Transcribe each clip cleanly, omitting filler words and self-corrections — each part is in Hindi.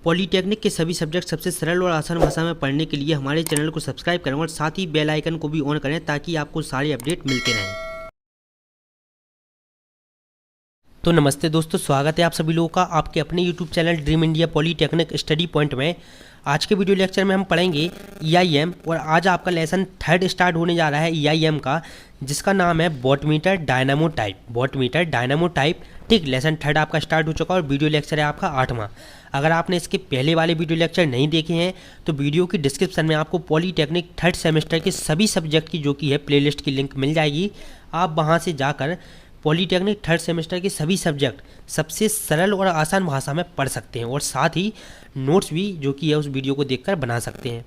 पॉलीटेक्निक के सभी सब्जेक्ट सबसे सरल और आसान भाषा में पढ़ने के लिए हमारे चैनल को सब्सक्राइब करें और साथ ही बेल आइकन को भी ऑन करें ताकि आपको सारे अपडेट मिलते रहें। तो नमस्ते दोस्तों, स्वागत है आप सभी लोगों का आपके अपने YouTube channel dream India polytechnic study point में। आज के वीडियो लेक्चर में हम पढ़ेंगे EIM और आज आपका लेसन 3 स्टार्ट होने जा रहा है EIM का, जिसका नाम है voltmeter dynamo type. Voltmeter dynamo type, ठीक। लेसन 3 आपका स्टार्ट हो चुका और वीडियो लेक्चर है आपका 8वां। अगर आपने इसके पहले वाले वीडियो लेक्चर नहीं देखे हैं तो वीडियो की डिस्क्रिप्शन में आपको पॉलीटेक्निक 3rd सेमेस्टर के सभी सब्जेक्ट की जो कि है प्लेलिस्ट की लिंक मिल जाएगी। आप वहां से जाकर पॉलीटेक्निक 3rd सेमेस्टर के सभी सब्जेक्ट सबसे सरल और आसान भाषा में पढ़ सकते हैं और साथ ही नोट्स भी जो कि है उस वीडियो को देखकर बना सकते हैं।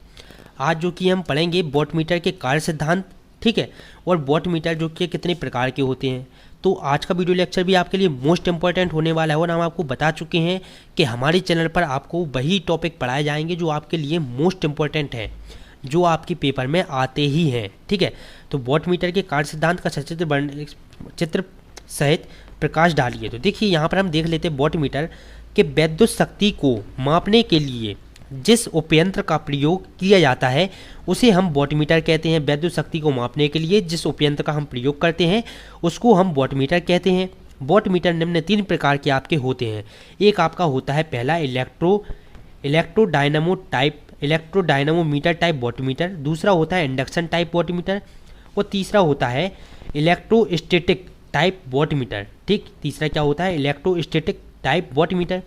आज जो कि हम पढ़ेंगे वोल्टमीटर के कार्य सिद्धांत, ठीक है, और वोल्टमीटर जो कि कितने प्रकार के होते हैं। तो आज का वीडियो लेक्चर भी आपके लिए मोस्ट इंपॉर्टेंट होने वाला है और हम आपको बता चुके हैं कि हमारे चैनल पर आपको वही टॉपिक पढ़ाए जाएंगे जो आपके लिए मोस्ट इंपॉर्टेंट है, जो आपके पेपर में आते ही हैं, ठीक है। तो वोल्टमीटर के कार्य सिद्धांत का चित्र सहित प्रकाश डालिए। तो देखिए यहाँ पर हम देख लेते हैं वोल्टमीटर के विद्युत शक्ति को मापने के लिए जिस उपयंत्र का प्रयोग किया जाता है उसे हम वोल्टमीटर कहते हैं। विद्युत शक्ति को मापने के लिए जिस उपयंत्र का हम प्रयोग करते हैं उसको हम वोल्टमीटर कहते हैं। वोल्टमीटर निम्न 3 प्रकार के आपके होते हैं। एक आपका होता है पहला इलेक्ट्रोडायनामोमीटर टाइप वोल्टमीटर, दूसरा होता है इंडक्शन टाइप वोल्टमीटर और तीसरा होता है इलेक्ट्रोस्टैटिक टाइप वोल्टमीटर, ठीक। तीसरा क्या होता है? Electrostatic type voltmeter.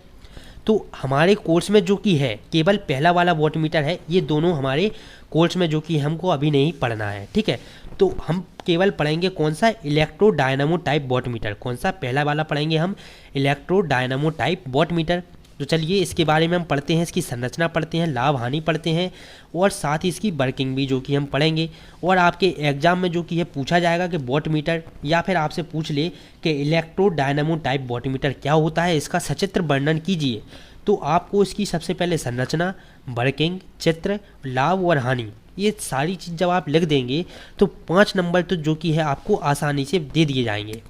तो हमारे कोर्स में जो कि है केवल पहला वाला वोल्टमीटर है। ये दोनों हमारे कोर्स में जो कि हमको अभी नहीं पढ़ना है, ठीक है। तो हम केवल पढ़ेंगे कौन सा? इलेक्ट्रोडायनामो टाइप वोल्टमीटर। कौन सा? पहला वाला पढ़ेंगे हम, इलेक्ट्रोडायनामो टाइप वोल्टमीटर। तो चलिए इसके बारे में हम पढ़ते हैं, इसकी संरचना पढ़ते हैं, लाभ हानि पढ़ते हैं और साथ ही इसकी वर्किंग भी जो कि हम पढ़ेंगे। और आपके एग्जाम में जो कि है पूछा जाएगा कि वोल्टमीटर, या फिर आपसे पूछ ले कि इलेक्ट्रोडायनामो टाइप वोल्टमीटर क्या होता है, इसका सचित्र वर्णन कीजिए। तो आपको इसकी सबसे पहले संरचना, वर्किंग, चित्र, लाभ और हानि, ये सारी चीज़ जब आप लिख देंगे तो 5 नंबर तो जो कि है आपको आसानी से दे दिए जाएंगे।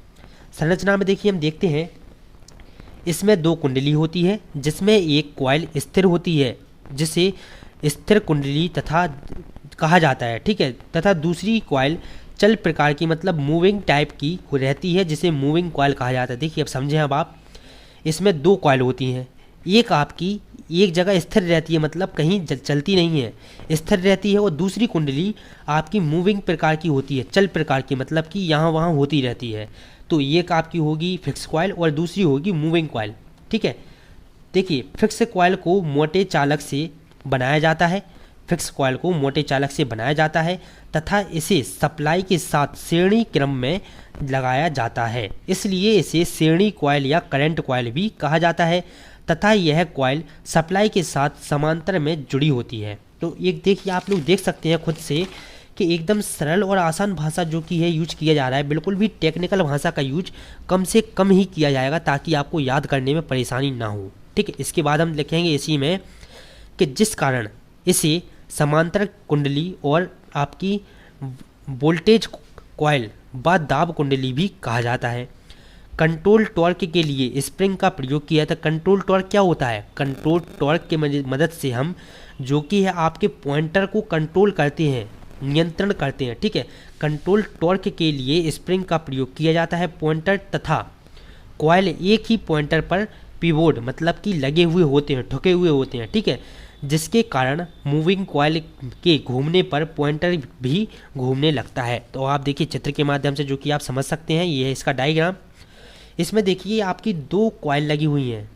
संरचना में देखिए हम देखते हैं, इसमें 2 कुंडली होती है जिसमें एक कॉइल स्थिर होती है जिसे स्थिर कुंडली तथा कहा जाता है, ठीक है, तथा दूसरी कॉइल चल प्रकार की मतलब मूविंग टाइप की रहती है जिसे मूविंग कॉइल कहा जाता है। देखिए अब समझें अब आप, इसमें 2 कॉइल होती हैं, एक आपकी एक जगह स्थिर रहती है मतलब कहीं चलती नहीं है, स्थिर रहती है, और दूसरी कुंडली आपकी मूविंग प्रकार की होती है, चल प्रकार की मतलब कि यहाँ वहाँ होती रहती है। तो एक आपकी होगी फिक्स कॉइल और दूसरी होगी मूविंग कॉइल, ठीक है। देखिए फिक्स कॉइल को मोटे चालक से बनाया जाता है, फिक्स कॉइल को मोटे चालक से बनाया जाता है तथा इसे सप्लाई के साथ श्रेणी क्रम में लगाया जाता है, इसलिए इसे श्रेणी कॉइल या करंट कॉइल भी कहा जाता है तथा यह कॉइल सप्लाई के साथ समांतर में जुड़ी होती है। तो एक देखिए आप लोग देख सकते हैं खुद से कि एकदम सरल और आसान भाषा जो कि है यूज किया जा रहा है, बिल्कुल भी टेक्निकल भाषा का यूज कम से कम ही किया जाएगा ताकि आपको याद करने में परेशानी ना हो, ठीक है। इसके बाद हम लिखेंगे इसी में कि जिस कारण इसे समांतर कुंडली और आपकी वोल्टेज कॉइल व दाब कुंडली भी कहा जाता है। कंट्रोल टॉर्क के लिए स्प्रिंग का प्रयोग किया था। कंट्रोल टॉर्क क्या होता है? कंट्रोल टॉर्क के मदद से हम जो कि है आपके पॉइंटर को कंट्रोल करते हैं, नियंत्रण करते हैं, ठीक है। कंट्रोल टॉर्क के लिए स्प्रिंग का प्रयोग किया जाता है। पॉइंटर तथा कॉइल एक ही पॉइंटर पर पिवोट मतलब कि लगे हुए होते हैं, ठुके हुए होते हैं, ठीक है, जिसके कारण मूविंग कॉइल के घूमने पर पॉइंटर भी घूमने लगता है। तो आप देखिए चित्र के माध्यम से जो कि आप समझ सकते हैं, ये है इसका डायग्राम। इसमें देखिए आपकी 2 कॉइल लगी हुई हैं।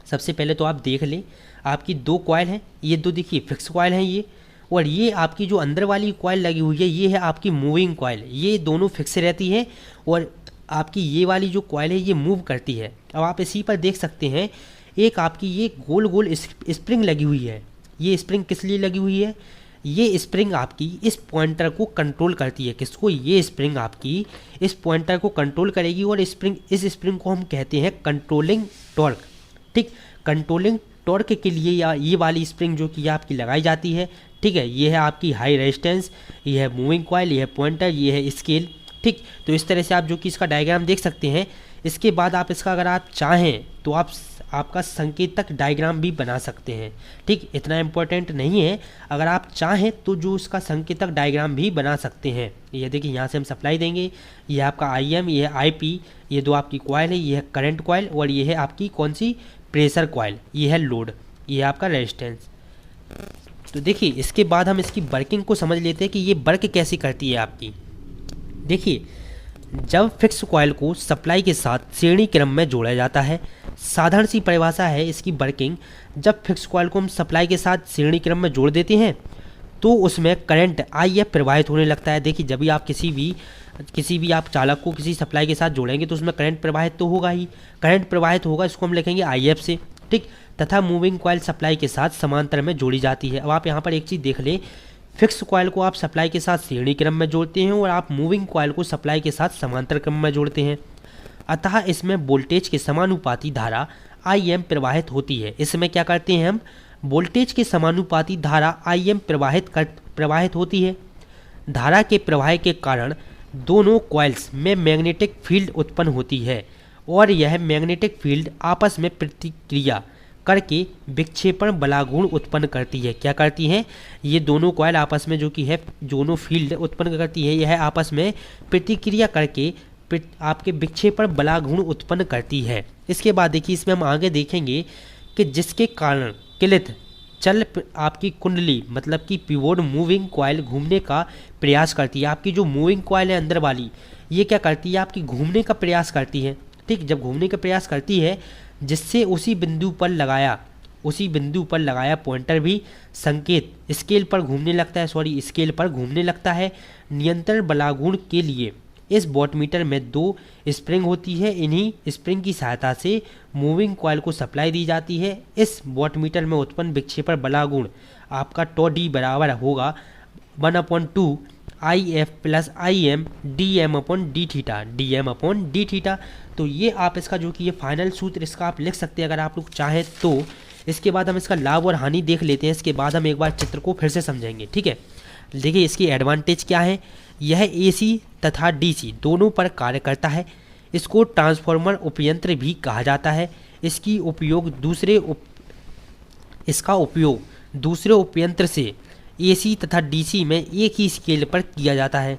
सबसे पहले तो आप देख लें, आपकी 2 कॉइल हैं, ये 2 देखिए फिक्स कॉइल हैं ये, और ये आपकी जो अंदर वाली कॉइल लगी हुई है ये है आपकी मूविंग कॉइल। ये दोनों फिक्स रहती है और आपकी ये वाली जो कॉइल है ये मूव करती है। अब आप इसी पर देख सकते हैं एक आपकी ये गोल गोल स्प्रिंग लगी हुई है। ये स्प्रिंग किस लिए लगी हुई है? ये स्प्रिंग आपकी इस पॉइंटर को कंट्रोल करती है। किसको? ये स्प्रिंग आपकी इस पॉइंटर को कंट्रोल करेगी और इस स्प्रिंग को हम कहते हैं कंट्रोलिंग टॉर्क, ठीक। कंट्रोलिंग टॉर्क के लिए या ये वाली स्प्रिंग जो कि आपकी लगाई जाती है, ठीक है। ये है आपकी हाई रेजिस्टेंस, ये है मूविंग कॉइल, ये है पॉइंटर, ये है स्केल, ठीक। तो इस तरह से आप जो कि इसका डायग्राम देख सकते हैं। इसके बाद आप इसका अगर आप चाहें तो आप आपका संकेतक डायग्राम भी बना सकते हैं। ठीक, इतना इम्पोर्टेंट नहीं है, अगर आप चाहें तो जो उसका संकेतक डायग्राम भी बना सकते हैं। ये देखिए यहाँ से हम सप्लाई देंगे, ये आपका IM, ये है IP, ये दो आपकी कॉयल है, ये है करंट कॉयल और ये है आपकी कौन सी प्रेशर कॉयल, ये है लोड, ये है आपका रेजिस्टेंस। तो देखिए इसके बाद हम इसकी वर्किंग को समझ लेते हैं कि ये वर्क कैसे करती है आपकी। देखिए जब फिक्स कॉयल को सप्लाई के साथ श्रेणी क्रम में जोड़ा जाता है, साधारण सी परिभाषा है इसकी वर्किंग, जब फिक्स कॉयल को हम सप्लाई के साथ श्रेणी क्रम में जोड़ देते हैं तो उसमें करंट IF प्रवाहित होने लगता है। देखिए जब भी आप किसी भी आप चालक को किसी सप्लाई के साथ जोड़ेंगे तो उसमें करंट प्रवाहित तो होगा ही, करंट प्रवाहित होगा, इसको हम लिखेंगे IF से। ठीक, तथा मूविंग कॉयल सप्लाई के साथ समांतर में जोड़ी जाती है। अब आप यहाँ पर एक चीज़ देख लें, फिक्स कॉयल को आप सप्लाई के साथ श्रेणी क्रम में जोड़ते हैं और आप मूविंग कॉयल को सप्लाई के साथ समांतर क्रम में जोड़ते हैं, अतः इसमें वोल्टेज के समानुपाती धारा IM प्रवाहित होती है। इसमें क्या करते हैं हम, वोल्टेज के समानुपाती धारा IM प्रवाहित होती है। धारा के प्रवाह के कारण दोनों कॉइल्स में मैग्नेटिक फील्ड उत्पन्न होती है और यह मैग्नेटिक फील्ड आपस में प्रतिक्रिया करके विक्षेपण बलागुण उत्पन्न करती है। क्या करती हैं, ये दोनों कॉइल आपस में जो कि है दोनों फील्ड उत्पन्न करती है, यह आपस में प्रतिक्रिया करके आपके विक्षेपण बलागुण उत्पन्न करती है। इसके बाद देखिए इसमें हम आगे देखेंगे कि जिसके कारण क्लित चल आपकी कुंडली मतलब कि पिवोट मूविंग कॉइल घूमने का प्रयास करती है। आपकी जो मूविंग कॉइल है अंदर वाली, ये क्या करती है, आपकी घूमने का प्रयास करती है। ठीक, जब घूमने का प्रयास करती है जिससे उसी बिंदु पर लगाया पॉइंटर भी संकेत स्केल पर घूमने लगता है। नियंत्रण बलागुण के लिए इस वॉटमीटर में 2 स्प्रिंग होती है। इन्हीं स्प्रिंग की सहायता से मूविंग कॉइल को सप्लाई दी जाती है। इस वॉटमीटर में उत्पन्न विक्षेपण बलागुण आपका टॉ डी बराबर होगा 1/2 IF + IM dm/d थीटा। तो ये आप इसका जो कि ये फाइनल सूत्र इसका आप लिख सकते हैं अगर आप लोग चाहें तो। इसके बाद हम इसका लाभ और हानि देख लेते हैं, इसके बाद हम एक बार चित्र को फिर से समझेंगे। ठीक है, देखिए इसकी एडवांटेज क्या है, यह AC तथा DC दोनों पर कार्य करता है। इसको ट्रांसफार्मर उपयंत्र भी कहा जाता है। इसका उपयोग दूसरे उपयंत्र से AC तथा DC में एक ही स्केल पर किया जाता है।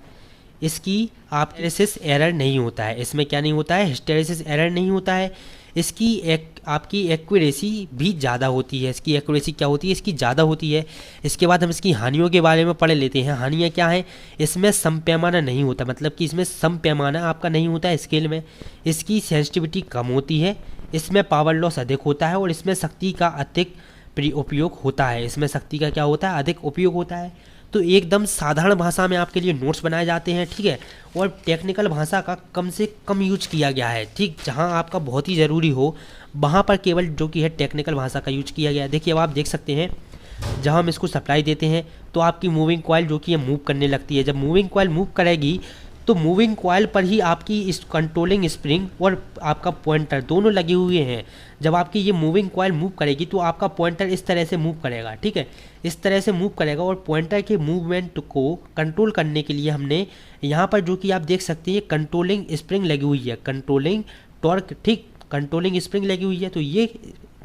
इसकी हिस्टैरिसीस एरर नहीं होता है। इसमें क्या नहीं होता है, हिस्टैरिसीस एरर नहीं होता है। इसकी आपकी एक्यूरेसी भी ज़्यादा होती है। इसकी एक्यूरेसी क्या होती है, इसकी ज़्यादा होती है। इसके बाद हम इसकी हानियों के बारे में पढ़ लेते हैं। हानियाँ क्या हैं, इसमें सम पैमाना नहीं होता, मतलब कि इसमें सम पैमाना आपका नहीं होता है स्केल में। इसकी सेंसिटिविटी कम होती है, इसमें पावर लॉस अधिक होता है और इसमें शक्ति का अधिक उपयोग होता है। इसमें शक्ति का क्या होता है, अधिक उपयोग होता है। तो एकदम साधारण भाषा में आपके लिए नोट्स बनाए जाते हैं। ठीक है, और टेक्निकल भाषा का कम से कम यूज किया गया है। ठीक, जहां आपका बहुत ही ज़रूरी हो वहां पर केवल जो कि है टेक्निकल भाषा का यूज किया गया है। देखिए अब आप देख सकते हैं जहां हम इसको सप्लाई देते हैं तो आपकी मूविंग कॉइल जो कि है मूव करने लगती है। जब मूविंग कॉइल मूव करेगी तो मूविंग कॉइल पर ही आपकी इस कंट्रोलिंग स्प्रिंग और आपका पॉइंटर दोनों लगे हुए हैं। जब आपकी ये मूविंग कॉइल मूव करेगी तो आपका पॉइंटर इस तरह से मूव करेगा। ठीक है, इस तरह से मूव करेगा और पॉइंटर के मूवमेंट को कंट्रोल करने के लिए हमने यहाँ पर जो कि आप देख सकते हैं कंट्रोलिंग स्प्रिंग लगी हुई है, कंट्रोलिंग टॉर्क। ठीक, कंट्रोलिंग स्प्रिंग लगी हुई है, तो ये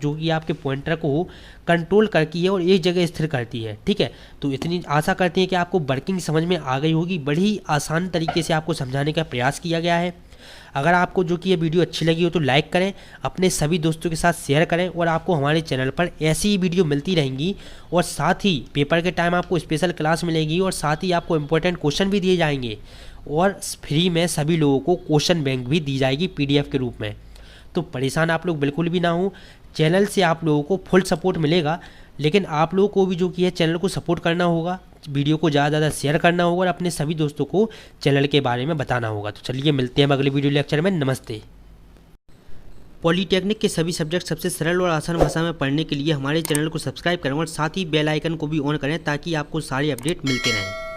जो कि आपके पॉइंटर को कंट्रोल करती है और एक जगह स्थिर करती है। ठीक है, तो इतनी आशा करते हैं कि आपको वर्किंग समझ में आ गई होगी। बड़ी आसान तरीके से आपको समझाने का प्रयास किया गया है। अगर आपको जो कि ये वीडियो अच्छी लगी हो तो लाइक करें, अपने सभी दोस्तों के साथ शेयर करें और आपको हमारे चैनल पर ऐसी ही वीडियो मिलती रहेंगी। और साथ ही पेपर के टाइम आपको स्पेशल क्लास मिलेगी और साथ ही आपको इंपॉर्टेंट क्वेश्चन भी दिए जाएंगे और फ्री में सभी लोगों को क्वेश्चन बैंक भी दी जाएगी PDF के रूप में। तो परेशान आप लोग बिल्कुल भी ना हो, चैनल से आप लोगों को फुल सपोर्ट मिलेगा। लेकिन आप लोगों को भी जो कि है चैनल को सपोर्ट करना होगा, वीडियो को ज़्यादा ज़्यादा शेयर करना होगा और अपने सभी दोस्तों को चैनल के बारे में बताना होगा। तो चलिए मिलते हैं अगले वीडियो लेक्चर में। नमस्ते। पॉलीटेक्निक के सभी सब्जेक्ट सबसे सरल और आसान भाषा में पढ़ने के लिए हमारे चैनल को सब्सक्राइब करें और साथ ही बेल आइकन को भी ऑन करें ताकि आपको सारे अपडेट मिलते रहें।